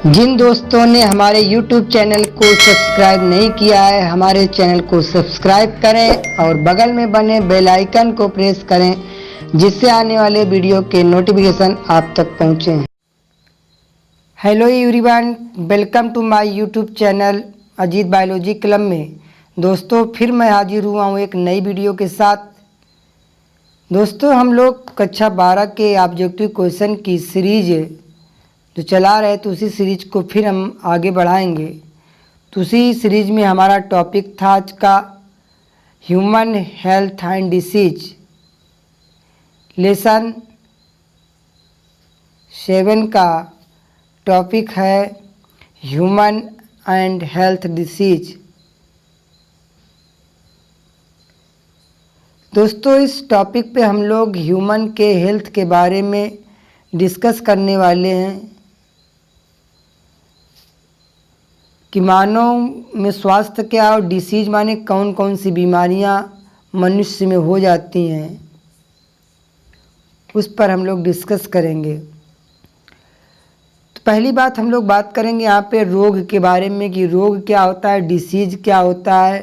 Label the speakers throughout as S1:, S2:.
S1: जिन दोस्तों ने हमारे YouTube चैनल को सब्सक्राइब नहीं किया है, हमारे चैनल को सब्सक्राइब करें और बगल में बने बेल आइकन को प्रेस करें, जिससे आने वाले वीडियो के नोटिफिकेशन आप तक पहुंचे। Hello everyone, welcome to my YouTube channel Ajit biology club में। दोस्तों, फिर मैं हाजिर हुआ हूँ एक नई वीडियो के साथ। दोस्तों, हम लोग कक्षा 12 के ऑब्जेक्टिव क्वेश्चन की सीरीज जो चला रहे तो उसी सीरीज को फिर हम आगे बढ़ाएंगे। तो उसी सीरीज में हमारा टॉपिक था आज का human health and disease. Lesson 7 का टॉपिक है ह्यूमन एंड हेल्थ डिसीज। दोस्तों, इस टॉपिक पे हम लोग ह्यूमन के हेल्थ के बारे में डिस्कस करने वाले हैं कि मानव में स्वास्थ्य क्या और डिसीज माने कौन कौन सी बीमारियां मनुष्य में हो जाती हैं, उस पर हम लोग डिस्कस करेंगे। तो पहली बात हम लोग बात करेंगे यहाँ पे रोग के बारे में कि रोग क्या होता है, डिसीज क्या होता है।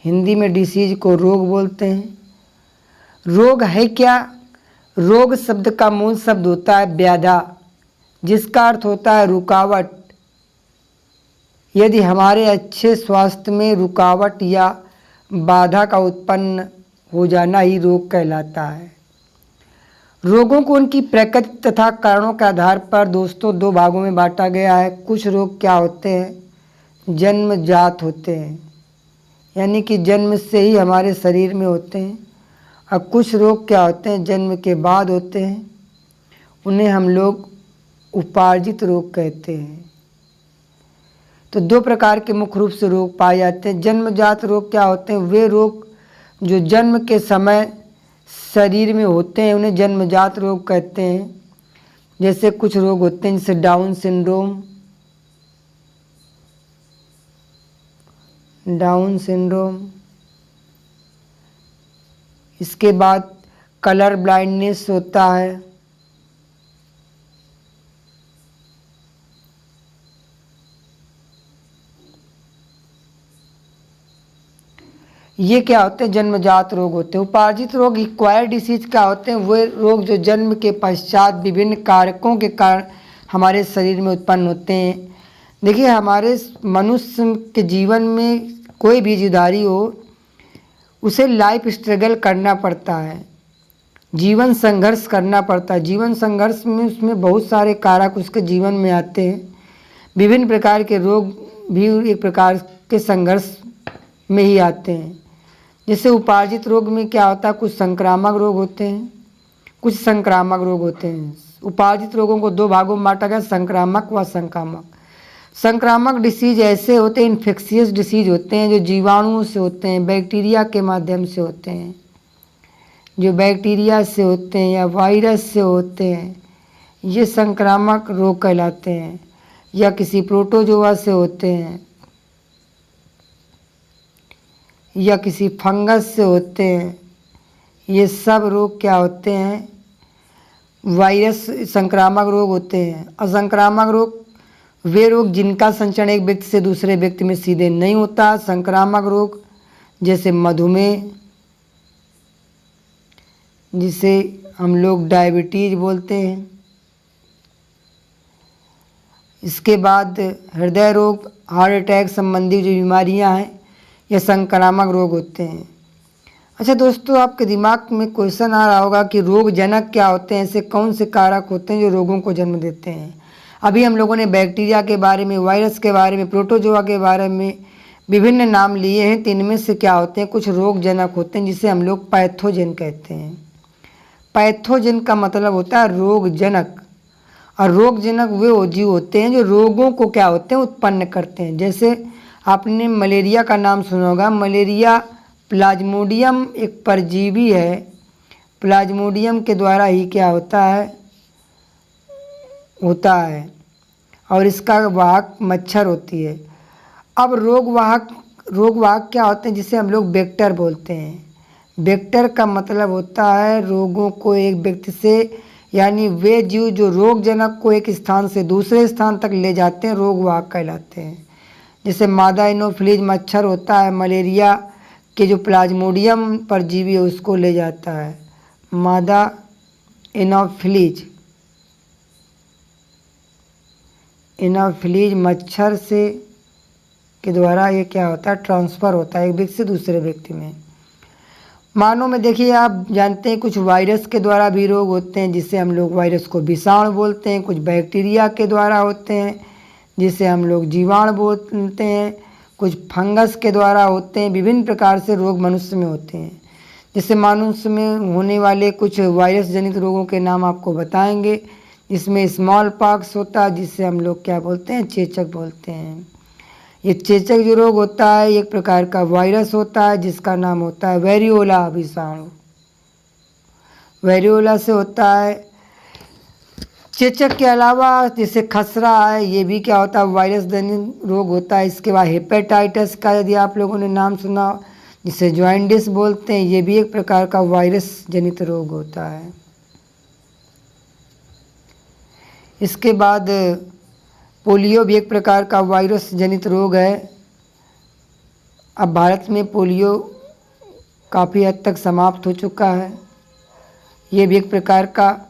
S1: हिंदी में डिसीज को रोग बोलते हैं। रोग है क्या? रोग शब्द का मूल शब्द होता है व्याधा, जिसका अर्थ होता है रुकावट। यदि हमारे अच्छे स्वास्थ्य में रुकावट या बाधा का उत्पन्न हो जाना ही रोग कहलाता है। रोगों को उनकी प्रकृति तथा कारणों के आधार पर दोस्तों 2 भागों में बांटा गया है। कुछ रोग क्या होते हैं? जन्मजात होते हैं, यानी कि जन्म से ही हमारे शरीर में होते हैं। और कुछ रोग क्या होते हैं? जन्म के बाद होते हैं। उन्हें हम लोग उपार्जित रोग कहते हैं। तो 2 प्रकार के मुख्य रूप से रोग पाए जाते हैं। जन्मजात रोग क्या होते हैं? वे रोग जो जन्म के समय शरीर में होते हैं, उन्हें जन्मजात रोग कहते हैं। जैसे कुछ रोग होते हैं जैसे डाउन सिंड्रोम, इसके बाद कलर ब्लाइंडनेस होता है। ये क्या होते हैं? जन्मजात रोग होते हैं। उपार्जित रोग एक्वायर्ड डिसीज क्या होते हैं? वे रोग जो जन्म के पश्चात विभिन्न कारकों के कारण हमारे शरीर में उत्पन्न होते हैं। देखिए, हमारे मनुष्य के जीवन में कोई भी जीवधारी हो, उसे लाइफ स्ट्रगल करना पड़ता है, जीवन संघर्ष करना पड़ता है। जीवन संघर्ष में उसमें बहुत सारे कारक उसके जीवन में आते हैं। विभिन्न प्रकार के रोग भी एक प्रकार के संघर्ष में ही आते हैं। जैसे उपार्जित रोग में क्या होता है? कुछ संक्रामक रोग होते हैं, कुछ संक्रामक रोग होते हैं। उपार्जित रोगों को 2 भागों में बांटा गया, संक्रामक व संक्रामक। संक्रामक डिसीज ऐसे होते हैं, इन्फेक्शियस डिसीज होते हैं, जो जीवाणुओं से होते हैं, बैक्टीरिया के माध्यम से होते हैं। जो बैक्टीरिया से होते हैं या वायरस से होते हैं, ये संक्रामक रोग कहलाते हैं। या किसी प्रोटोजोआ से होते हैं, या किसी फंगस से होते हैं। ये सब रोग क्या होते हैं? वायरस संक्रामक रोग होते हैं। असंक्रामक रोग वे रोग जिनका संचरण एक व्यक्ति से दूसरे व्यक्ति में सीधे नहीं होता। संक्रामक रोग जैसे मधुमेह, जिसे हम लोग डायबिटीज बोलते हैं। इसके बाद हृदय रोग, हार्ट अटैक संबंधी जो बीमारियां हैं, ये संक्रामक रोग होते हैं। अच्छा दोस्तों, आपके दिमाग में क्वेश्चन आ रहा होगा कि रोग जनक क्या होते हैं? ऐसे कौन से कारक होते हैं जो रोगों को जन्म देते हैं? अभी हम लोगों ने बैक्टीरिया के बारे में, वायरस के बारे में, प्रोटोजोआ के बारे में विभिन्न नाम लिए हैं। तो इनमें से क्या होते हैं? कुछ रोग जनक होते हैं, जिसे हम लोग पैथोजन कहते हैं। पैथोजन का मतलब होता है रोग जनक। और रोग जनक वे जीव होते हैं जो रोगों को क्या होते हैं? उत्पन्न करते हैं। जैसे आपने मलेरिया का नाम सुना होगा। मलेरिया प्लाज्मोडियम एक परजीवी है। प्लाज्मोडियम के द्वारा ही क्या होता है और इसका वाहक मच्छर होती है। अब रोगवाहक क्या होते हैं? जिसे हम लोग वेक्टर बोलते हैं। वेक्टर का मतलब होता है रोगों को एक व्यक्ति से, यानी वे जीव जो रोगजनक को एक स्थान से दूसरे स्थान तक ले जाते हैं रोगवाहक कहलाते हैं। जैसे मादा एनोफिलीज मच्छर होता है, मलेरिया के जो प्लाज्मोडियम परजीवी है उसको ले जाता है। मादा एनोफिलीज मच्छर से के द्वारा ये क्या होता है, ट्रांसफ़र होता है एक व्यक्ति से दूसरे व्यक्ति में। मानव में देखिए आप जानते हैं कुछ वायरस के द्वारा भी रोग होते हैं जिससे हम लोग वायरस को विषाणु बोलते हैं, कुछ बैक्टीरिया के द्वारा होते हैं जिसे हम लोग जीवाणु बोलते हैं, कुछ फंगस के द्वारा होते हैं। विभिन्न प्रकार से रोग मनुष्य में होते हैं। जैसे मनुष्य में होने वाले कुछ वायरस जनित रोगों के नाम आपको बताएंगे। इसमें स्मॉल पॉक्स होता है जिससे हम लोग क्या बोलते हैं, चेचक बोलते हैं। ये चेचक जो रोग होता है एक प्रकार का वायरस होता है जिसका नाम होता है वेरियोला विषाणु। वेरियोला से होता है। चेचक के अलावा जैसे खसरा है ये भी क्या होता है, वायरस जनित रोग होता है। इसके बाद हेपेटाइटिस का यदि आप लोगों ने नाम सुना, जिसे जॉइंडिस बोलते हैं, ये भी एक प्रकार का वायरस जनित रोग होता है। इसके बाद पोलियो भी एक प्रकार का वायरस जनित रोग है। अब भारत में पोलियो काफ़ी हद तक समाप्त हो चुका है। ये भी एक प्रकार का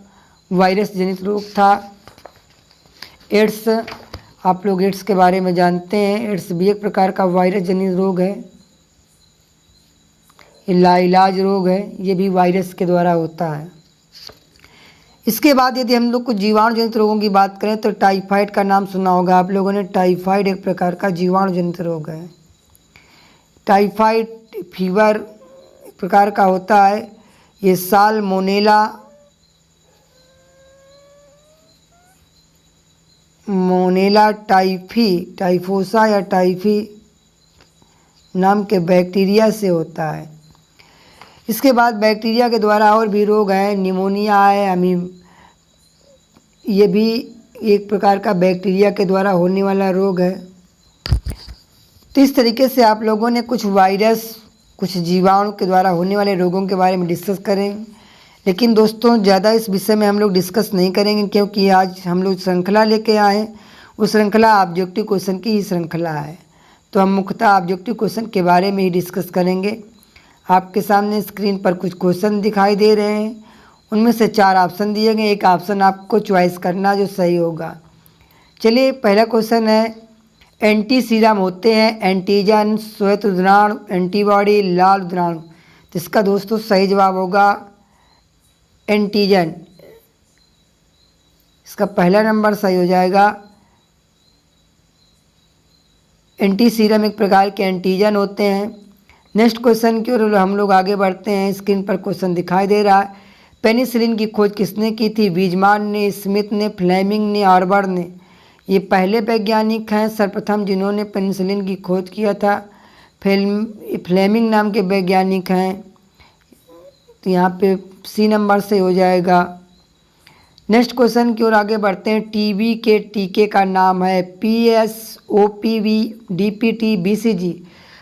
S1: वायरस जनित रोग था। एड्स, आप लोग एड्स के बारे में जानते हैं। एड्स भी एक प्रकार का वायरस जनित रोग है। ये लाइलाज रोग है, ये भी वायरस के द्वारा होता है। इसके बाद यदि हम लोग कुछ जीवाणु जनित रोगों की बात करें तो टाइफाइड का नाम सुना होगा आप लोगों ने। टाइफाइड एक प्रकार का जीवाणु जनित रोग है। टाइफाइड फीवर एक प्रकार का होता है। ये साल्मोनेला टाइफोसा या टाइफी नाम के बैक्टीरिया से होता है। इसके बाद बैक्टीरिया के द्वारा और भी रोग हैं। निमोनिया है, ये भी एक प्रकार का बैक्टीरिया के द्वारा होने वाला रोग है। तो इस तरीके से आप लोगों ने कुछ वायरस, कुछ जीवाणु के द्वारा होने वाले रोगों के बारे में डिस्कस करें। लेकिन दोस्तों ज़्यादा इस विषय में हम लोग डिस्कस नहीं करेंगे क्योंकि आज हम लोग श्रृंखला लेके आए हैं। उस श्रृंखला ऑब्जेक्टिव क्वेश्चन की ही श्रृंखला है, तो हम मुख्यतः ऑब्जेक्टिव क्वेश्चन के बारे में ही डिस्कस करेंगे। आपके सामने स्क्रीन पर कुछ क्वेश्चन दिखाई दे रहे हैं, उनमें से 4 ऑप्शन दिए गए। एक ऑप्शन आपको चॉइस करना जो सही होगा। चलिए पहला क्वेश्चन है, एंटी सीरम होते हैं एंटीजन, श्वेत उद्राण, एंटीबॉडी, लाल उद्राण। तो इसका दोस्तों सही जवाब होगा एंटीजन। इसका पहला नंबर सही हो जाएगा। एंटी सीरम एक प्रकार के एंटीजन होते हैं। नेक्स्ट क्वेश्चन की ओर हम लोग आगे बढ़ते हैं। स्क्रीन पर क्वेश्चन दिखाई दे रहा है, पेनिसिलिन की खोज किसने की थी? वीजमान ने, स्मिथ ने, फ्लेमिंग ने, आर्बर ने। ये पहले वैज्ञानिक हैं सर्वप्रथम जिन्होंने पेनिसिलिन की खोज किया था। फ्लेमिंग नाम के वैज्ञानिक हैं। तो यहाँ पे सी नंबर से हो जाएगा। नेक्स्ट क्वेश्चन की ओर आगे बढ़ते हैं। टीबी के टीके का नाम है PSOPV, DPT, BCG।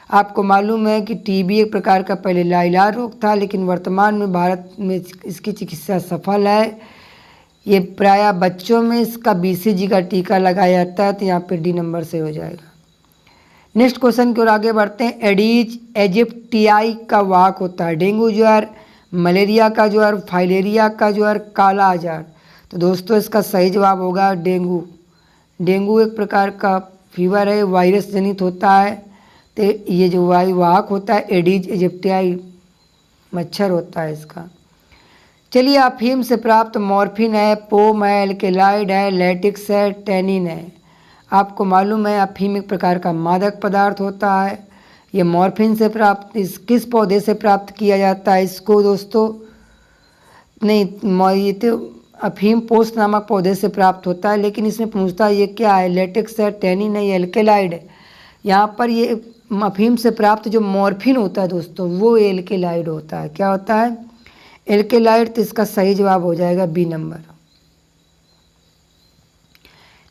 S1: आपको मालूम है कि टीबी एक प्रकार का पहले लाइलाज रोग था, लेकिन वर्तमान में भारत में इसकी चिकित्सा सफल है। ये प्रायः बच्चों में इसका BCG का टीका लगाया जाता है। तो यहाँ पे डी नंबर से हो जाएगा। नेक्स्ट क्वेश्चन की ओर आगे बढ़ते हैं। एडीज एजिप्टियाई का वाहक होता है डेंगू ज्वर, मलेरिया का ज्वर, फाइलेरिया का ज्वर, काला आजार। तो दोस्तों इसका सही जवाब होगा डेंगू। डेंगू एक प्रकार का फीवर है, वायरस जनित होता है। तो ये जो वाहक होता है एडीज एजिप्टियाई मच्छर होता है इसका। चलिए अफीम से प्राप्त मॉर्फिन है, पोम है, एल्केलाइड है, लैटिक्स है, टैनिन है। आपको मालूम है अफीम एक प्रकार का मादक पदार्थ होता है। ये मॉर्फिन से प्राप्त किस पौधे से प्राप्त किया जाता है इसको दोस्तों? नहीं, ये तो अफीम पोस्त नामक पौधे से प्राप्त होता है, लेकिन इसमें पूछता है ये क्या है, लेटेक्स है, टैनिन है, एल्केलाइड है। यहाँ पर ये अफीम से प्राप्त जो मॉर्फिन होता है दोस्तों वो एल्केलाइड होता है। क्या होता है? एल्केलाइड। तो इसका सही जवाब हो जाएगा बी नंबर।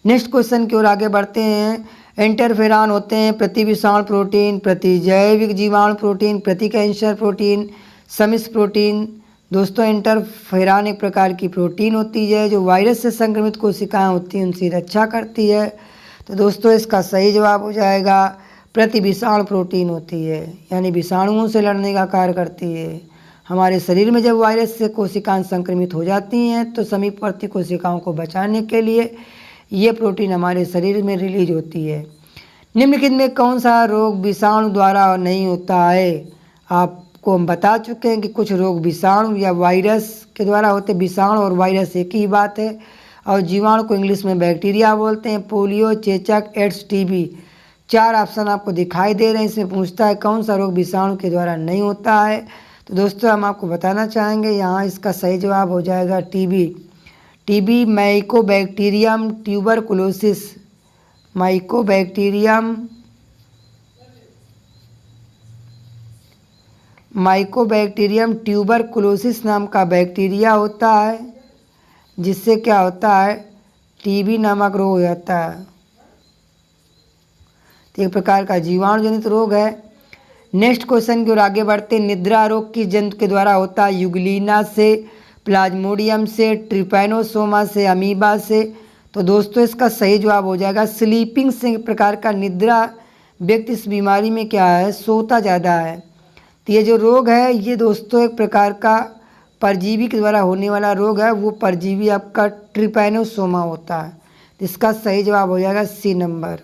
S1: नेक्स्ट क्वेश्चन की ओर आगे बढ़ते हैं। इंटरफेरॉन होते हैं प्रतिविषाणु प्रोटीन, प्रतिजैविक जीवाणु प्रोटीन, प्रति कैंसर प्रोटीन, समिस प्रोटीन, दोस्तों इंटरफेरॉन एक प्रकार की प्रोटीन होती है जो वायरस से संक्रमित कोशिकाएं होती हैं उनसे रक्षा करती है। तो दोस्तों इसका सही जवाब हो जाएगा प्रतिविषाणु प्रोटीन होती है, यानी विषाणुओं से लड़ने का कार्य करती है। हमारे शरीर में जब वायरस से कोशिकाएं संक्रमित हो जाती हैं तो समीपवर्ती कोशिकाओं को बचाने के लिए ये प्रोटीन हमारे शरीर में रिलीज होती है। निम्नलिखित में कौन सा रोग विषाणु द्वारा नहीं होता है? आपको हम बता चुके हैं कि कुछ रोग विषाणु या वायरस के द्वारा होते। विषाणु और वायरस एक ही बात है, और जीवाणु को इंग्लिश में बैक्टीरिया बोलते हैं। पोलियो, चेचक, एड्स, टीबी, 4 ऑप्शन आपको दिखाई दे रहे हैं। इसमें पूछता है कौन सा रोग विषाणु के द्वारा नहीं होता है। तो दोस्तों हम आपको बताना चाहेंगे यहाँ इसका सही जवाब हो जाएगा TB. TB Mycobacterium tuberculosis, Mycobacterium tuberculosis नाम का बैक्टीरिया होता है, जिससे क्या होता है टीबी नामक रोग हो जाता है। तो एक प्रकार का जीवाणु जनित रोग है। नेक्स्ट क्वेश्चन की ओर आगे बढ़ते। निद्रा रोग किस जंतु के द्वारा होता है? यूग्लिना से, प्लाज्मोडियम से, ट्रिपैनोसोमा से, अमीबा से। तो दोस्तों इसका सही जवाब हो जाएगा स्लीपिंग से। एक प्रकार का निद्रा व्यक्ति इस बीमारी में क्या है सोता ज़्यादा है। तो ये जो रोग है ये दोस्तों एक प्रकार का परजीवी के द्वारा होने वाला रोग है। वो परजीवी आपका ट्रिपैनोसोमा होता है। तो इसका सही जवाब हो जाएगा सी नंबर।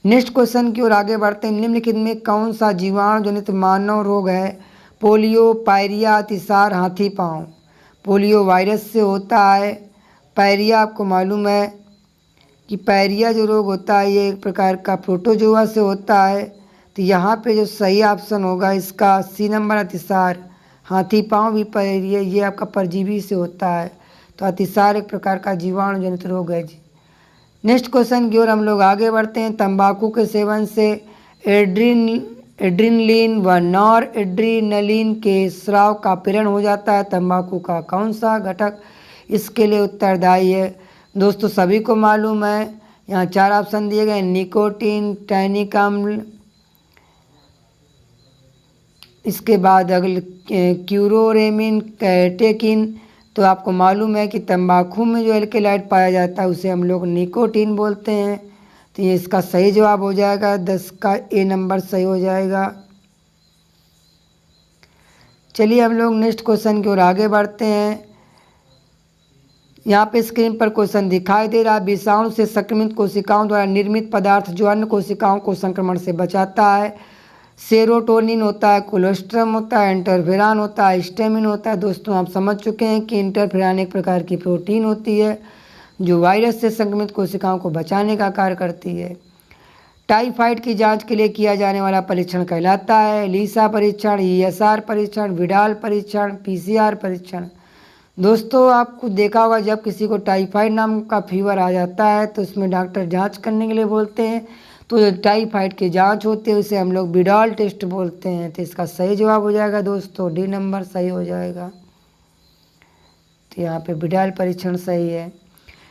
S1: नेक्स्ट क्वेश्चन की ओर आगे बढ़ते हैं। निम्नलिखित में कौन सा जीवाणु जनित मानव रोग है? पोलियो, पायरिया, अतिसार, हाथी पांव। पोलियो वायरस से होता है। पायरिया आपको मालूम है कि पायरिया जो रोग होता है ये एक प्रकार का प्रोटोजोआ से होता है। तो यहाँ पे जो सही ऑप्शन होगा इसका सी नंबर अतिसार। हाथी पांव भी पायरिया ये आपका परजीवी से होता है। तो अतिसार एक प्रकार का जीवाणु जनित रोग है जी। नेक्स्ट क्वेश्चन की ओर हम लोग आगे बढ़ते हैं। तंबाकू के सेवन से एड्रेनलिन व नॉर एड्रेनलिन के स्राव का प्रेरण हो जाता है। तंबाकू का कौन सा घटक इसके लिए उत्तरदायी है? दोस्तों सभी को मालूम है, यहाँ 4 ऑप्शन दिए गए। निकोटीन, टैनिक अम्ल, इसके बाद अगले क्यूरोरेमिन, कैटेकिन। तो आपको मालूम है कि तंबाकू में जो एल्केलाइड पाया जाता है उसे हम लोग निकोटीन बोलते हैं। तो ये इसका सही जवाब हो जाएगा 10 का ए नंबर सही हो जाएगा। चलिए हम लोग नेक्स्ट क्वेश्चन की ओर आगे बढ़ते हैं। यहाँ पे स्क्रीन पर क्वेश्चन दिखाई दे रहा है। विषाणु से संक्रमित कोशिकाओं द्वारा निर्मित पदार्थ जो अन्य कोशिकाओं को संक्रमण से बचाता है। सेरोटोनिन होता है, कोलेस्ट्रम होता है, इंटरफेरॉन होता है, हिस्टामिन होता है। दोस्तों आप समझ चुके हैं कि इंटरफेरॉन एक प्रकार की प्रोटीन होती है जो वायरस से संक्रमित कोशिकाओं को बचाने का कार्य करती है। टाइफाइड की जांच के लिए किया जाने वाला परीक्षण कहलाता है लीसा परीक्षण, ESR परीक्षण, विडाल परीक्षण, PCR परीक्षण। दोस्तों आपको देखा होगा जब किसी को टाइफाइड नाम का फीवर आ जाता है तो उसमें डॉक्टर जांच करने के लिए बोलते हैं। तो जो टाइफाइड की जांच होती है उसे हम लोग विडाल टेस्ट बोलते हैं। तो इसका सही जवाब हो जाएगा दोस्तों डी नंबर सही हो जाएगा। तो यहाँ पे विडाल परीक्षण सही है।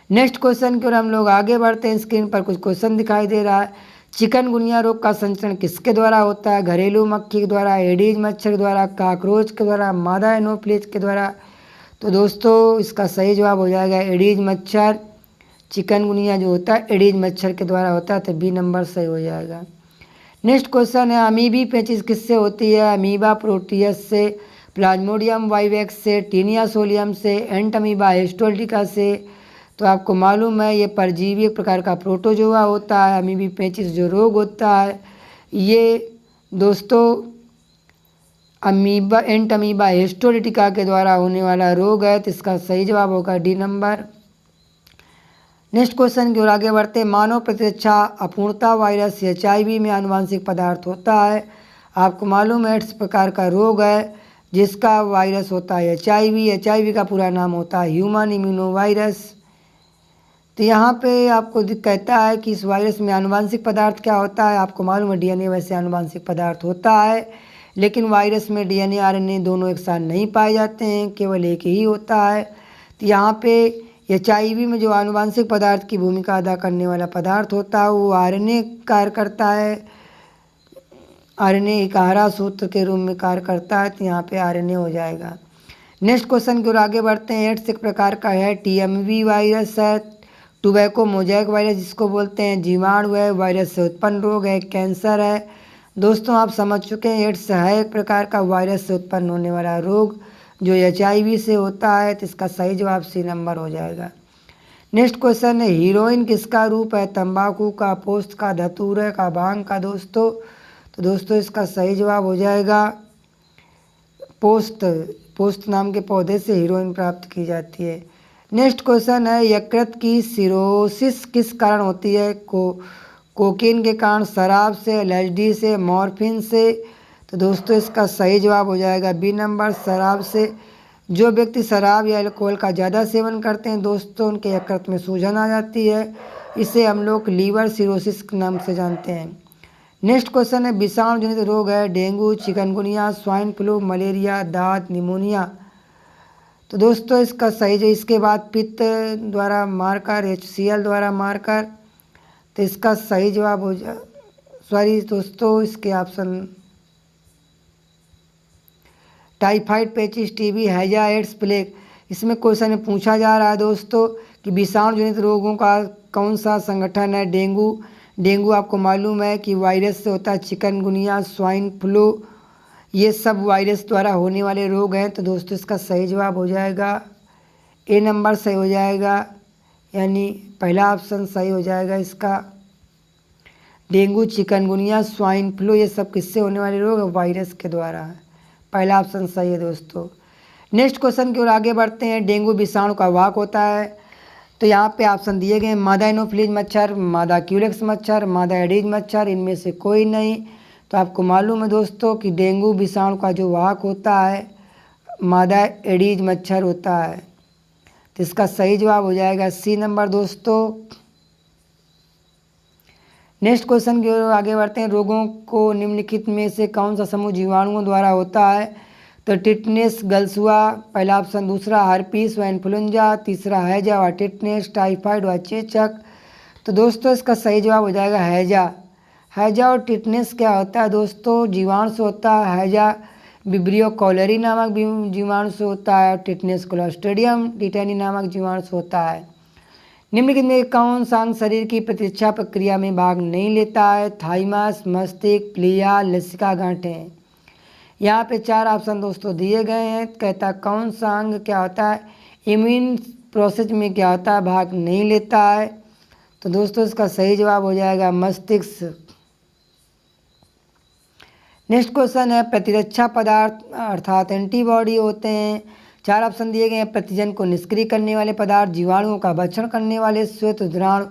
S1: नेक्स्ट क्वेश्चन की ओर हम लोग आगे बढ़ते हैं। स्क्रीन पर कुछ क्वेश्चन दिखाई दे रहा है। चिकनगुनिया रोग का संचरण किसके द्वारा होता है? घरेलू मक्खी के द्वारा, एडीज मच्छर के द्वारा, काकरोच के द्वारा, मादा एनोफ्लिस के द्वारा। तो दोस्तों इसका सही जवाब हो जाएगा एडीज मच्छर। चिकनगुनिया जो होता है एडीज मच्छर के द्वारा होता है। तो बी नंबर सही हो जाएगा। नेक्स्ट क्वेश्चन है अमीबी पेचिस किससे होती है? अमीबा प्रोटियस से, प्लाज्मोडियम वाइवेक्स से, टीनिया सोलियम से, एंट अमीबा हिस्टोल्टिका से। तो आपको मालूम है ये परजीवी एक प्रकार का प्रोटोजोआ होता है। अमीबी पेचिस जो रोग होता है ये दोस्तों अमीबा एंट अमीबा हिस्टोल्टिका के द्वारा होने वाला रोग है। तो इसका सही जवाब होगा डी नंबर। नेक्स्ट क्वेश्चन की ओर आगे बढ़ते हैं। मानव प्रतिरक्षा अपूर्णता वायरस HIV में आनुवांशिक पदार्थ होता है। आपको मालूम है इस प्रकार का रोग है जिसका वायरस होता है HIV का पूरा नाम होता है ह्यूमन इम्यूनो वायरस। तो यहाँ पे आपको कहता है कि इस वायरस में आनुवांशिक पदार्थ क्या होता है। आपको मालूम है DNA वैसे आनुवांशिक पदार्थ होता है, लेकिन वायरस में DNA RNA दोनों एक साथ नहीं पाए जाते हैं, केवल एक ही होता है। तो यहाँ पे HIV में जो आनुवांशिक पदार्थ की भूमिका अदा करने वाला पदार्थ होता है वो RNA कार्य करता है। आरएनए एक आहारा सूत्र के रूप में कार्य करता है, तो यहाँ पे आरएनए हो जाएगा। नेक्स्ट क्वेश्चन की ओर आगे बढ़ते हैं। एड्स एक प्रकार का है, टीएमवी वायरस है, टोबैको मोजैक वायरस जिसको बोलते हैं, जीवाणु है, वायरस से उत्पन्न रोग है, कैंसर है। दोस्तों आप समझ चुके हैं एड्स है एक प्रकार का वायरस से उत्पन्न होने वाला रोग जो HIV से होता है, तो इसका सही जवाब C नंबर हो जाएगा। नेक्स्ट क्वेश्चन है, हीरोइन किसका रूप है, तंबाकू का, पोस्त का, धतूरे का, भांग का। तो दोस्तों इसका सही जवाब हो जाएगा पोस्त। पोस्त नाम के पौधे से हीरोइन प्राप्त की जाती है। नेक्स्ट क्वेश्चन है, यकृत की सिरोसिस किस कारण होती है, कोकीन के कारण, शराब से, LSD से, मॉर्फिन से। तो दोस्तों इसका सही जवाब हो जाएगा B नंबर, शराब से। जो व्यक्ति शराब या अल्कोहल का ज़्यादा सेवन करते हैं दोस्तों, उनके यकृत में सूजन आ जाती है, इसे हम लोग लीवर सिरोसिस के नाम से जानते हैं। नेक्स्ट क्वेश्चन है, विषाणु जनित रोग है, dengue, chikungunya, swine flu, malaria, दांत, निमोनिया। तो दोस्तों इसका सही जो इसके बाद पित्त द्वारा मारकर, HCl द्वारा मारकर, तो इसका सही जवाब हो जा दोस्तों इसके ऑप्शन टाइफाइड, पेचिस, TB, हैजा, एड्स, प्लेग। इसमें क्वेश्चन में पूछा जा रहा है दोस्तों कि विषाणु जनित रोगों का कौन सा संगठन है। डेंगू आपको मालूम है कि वायरस से होता है, चिकनगुनिया, स्वाइन फ्लू, ये सब वायरस द्वारा होने वाले रोग हैं। तो दोस्तों इसका सही जवाब हो जाएगा A नंबर सही हो जाएगा, यानी पहला ऑप्शन सही हो जाएगा इसका। डेंगू, चिकनगुनिया, स्वाइन फ्लू ये सब किससे होने वाले रोग है, वायरस के द्वारा। पहला ऑप्शन सही है दोस्तों। नेक्स्ट क्वेश्चन की ओर आगे बढ़ते हैं। डेंगू विषाणु का वाहक होता है, तो यहाँ पे ऑप्शन दिए गए, मादा एनोफिलीज मच्छर, मादा क्यूलेक्स मच्छर, मादा एडीज मच्छर, इनमें से कोई नहीं। तो आपको मालूम है दोस्तों कि डेंगू विषाणु का जो वाहक होता है मादा एडीज मच्छर होता है, तो इसका सही जवाब हो जाएगा C नंबर दोस्तों। नेक्स्ट क्वेश्चन की ओर आगे बढ़ते हैं। रोगों को निम्नलिखित में से कौन सा समूह जीवाणुओं द्वारा होता है, तो टिटनेस, गलसुआ पहला ऑप्शन, दूसरा हर्पीस व इन्फ्लुएंजा, तीसरा हैजा व टिटनेस, टाइफाइड व चेचक। तो दोस्तों इसका सही जवाब हो जाएगा हैजा। हैजा और टिटनेस क्या होता है दोस्तों, जीवाणु से होता है। हैजा विब्रियो कॉलेरी नामक जीवाणु से होता है, टिटनेस क्लोस्ट्रिडियम टिटेनी नामक जीवाणु से होता है। निम्नलिखित में कौन सा अंग शरीर की प्रतिरक्षा प्रक्रिया में भाग नहीं लेता है, थाइमस, मस्तिष्क, प्लिया, लसिका गांठें। यहाँ पे 4 ऑप्शन दोस्तों दिए गए हैं। कहता है कौन सा अंग क्या होता है, इम्यून प्रोसेस में क्या होता है, भाग नहीं लेता है। तो दोस्तों इसका सही जवाब हो जाएगा मस्तिष्क। नेक्स्ट क्वेश्चन है, प्रतिरक्षा पदार्थ अर्थात एंटीबॉडी होते हैं। 4 ऑप्शन दिए गए हैं। प्रतिजन को निष्क्रिय करने वाले पदार्थ, जीवाणुओं का भक्षण करने वाले, श्वेत रुधिराणु,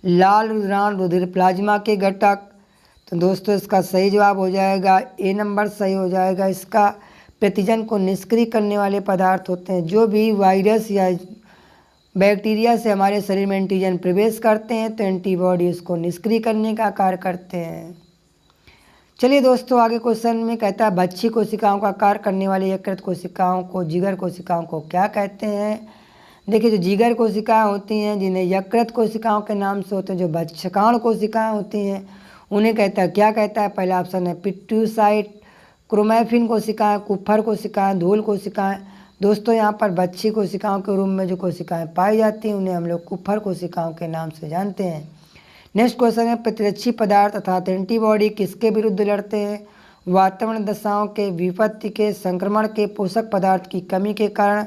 S1: लाल रुधिराणु, रुधिर प्लाज्मा के घटक। तो दोस्तों इसका सही जवाब हो जाएगा A नंबर सही हो जाएगा इसका। प्रतिजन को निष्क्रिय करने वाले पदार्थ होते हैं, जो भी वायरस या बैक्टीरिया से हमारे शरीर में एंटीजन प्रवेश करते हैं तो एंटीबॉडी उसको निष्क्रिय करने का कार्य करते हैं। चलिए दोस्तों आगे क्वेश्चन में कहता है, बच्ची कोशिकाओं का कार्य करने वाली यकृत कोशिकाओं को, जिगर कोशिकाओं को क्या कहते हैं। देखिए जो जिगर कोशिकाएं होती हैं जिन्हें यकृत कोशिकाओं के नाम से होते हैं, जो बच्चकाण कोशिकाएं होती हैं उन्हें कहता है, क्या कहता है। पहला ऑप्शन है पिट्यूसाइट, क्रोमैफिन कोशिकाएं, कुफर कोशिकाएं, धूल कोशिकाएं। दोस्तों यहाँ पर बच्ची कोशिकाओं के रूप में जो कोशिकाएं पाई जाती हैं उन्हें हम लोग कुफर कोशिकाओं के नाम से जानते हैं। नेक्स्ट क्वेश्चन है, प्रतिरक्षी पदार्थ अर्थात एंटीबॉडी किसके विरुद्ध लड़ते हैं, वातावरण दशाओं के, विपत्ति के, संक्रमण के, पोषक पदार्थ की कमी के कारण।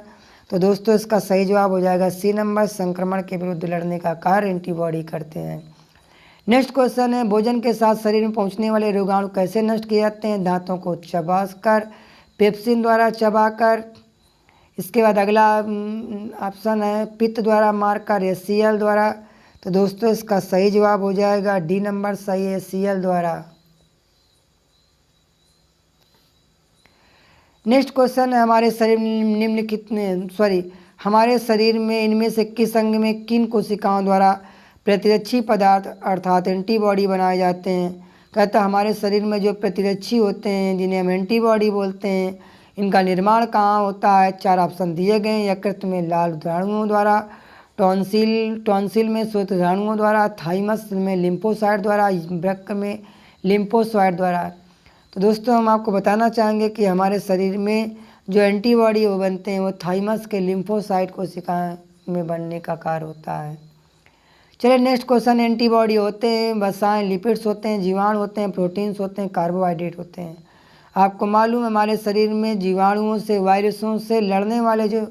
S1: तो दोस्तों इसका सही जवाब हो जाएगा C नंबर, संक्रमण के विरुद्ध लड़ने का कार्य एंटीबॉडी करते हैं। नेक्स्ट क्वेश्चन है, भोजन के साथ शरीर में पहुंचने वाले रोगाणु कैसे नष्ट किए जाते हैं, दांतों को चबाकर, पेप्सिन द्वारा चबाकर। इसके बाद अगला ऑप्शन है पित्त द्वारा मारकर या HCl द्वारा। तो दोस्तों इसका सही जवाब हो जाएगा D नंबर सही है, HCl द्वारा। नेक्स्ट क्वेश्चन है, हमारे शरीर में इनमें से किस अंग में किन कोशिकाओं द्वारा प्रतिरक्षी पदार्थ अर्थात एंटीबॉडी बनाए जाते हैं। कहता है हमारे शरीर में जो प्रतिरक्षी होते हैं जिन्हें हम एंटीबॉडी बोलते हैं, इनका निर्माण कहाँ होता है। 4 ऑप्शन दिए गए हैं। यकृत में लाल रुधिराणुओं द्वारा, टॉन्सिल में श्वेत रुधिराणुओं द्वारा, थाइमस में लिम्फोसाइट द्वारा, वृक्क में लिम्फोसाइट द्वारा। तो दोस्तों हम आपको बताना चाहेंगे कि हमारे शरीर में जो एंटीबॉडी वो बनते हैं वो थाइमस के लिम्फोसाइट कोशिकाएं में बनने का कार्य होता है। चलिए नेक्स्ट क्वेश्चन, एंटीबॉडी होते हैं वसाएं, लिपिड्स होते हैं, जीवाणु होते हैं, प्रोटीन्स होते हैं, कार्बोहाइड्रेट होते हैं। आपको मालूम है हमारे शरीर में जीवाणुओं से, वायरसों से लड़ने वाले जो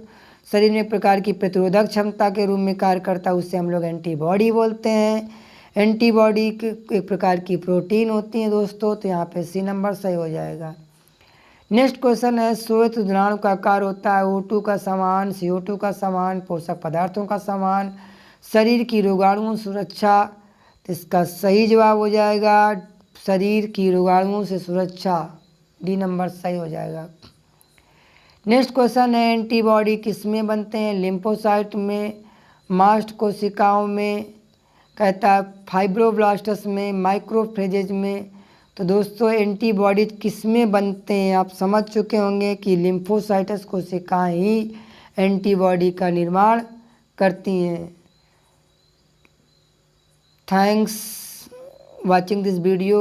S1: शरीर में एक प्रकार की प्रतिरोधक क्षमता के रूप में कार्य करता है उससे हम लोग एंटीबॉडी बोलते हैं। एंटीबॉडी एक प्रकार की प्रोटीन होती है दोस्तों, तो यहाँ पे सी नंबर सही हो जाएगा। नेक्स्ट क्वेश्चन है, श्वेत उद्राणु का कार्य होता है O2 का समान, CO2 का समान, पोषक पदार्थों का समान, शरीर की रोगाणुओं सुरक्षा। तो इसका सही जवाब हो जाएगा शरीर की रोगाणुओं से सुरक्षा, डी नंबर सही हो जाएगा। नेक्स्ट क्वेश्चन है, एंटीबॉडी किस में बनते हैं? लिम्फोसाइट में, मास्ट कोशिकाओं में, कहता है फाइब्रोब्लास्टस में, माइक्रोफेजेज में। तो दोस्तों एंटीबॉडी किस में बनते हैं? आप समझ चुके होंगे कि लिम्फोसाइटस कोशिकाएं ही एंटीबॉडी का निर्माण करती हैं। Thanks watching this video.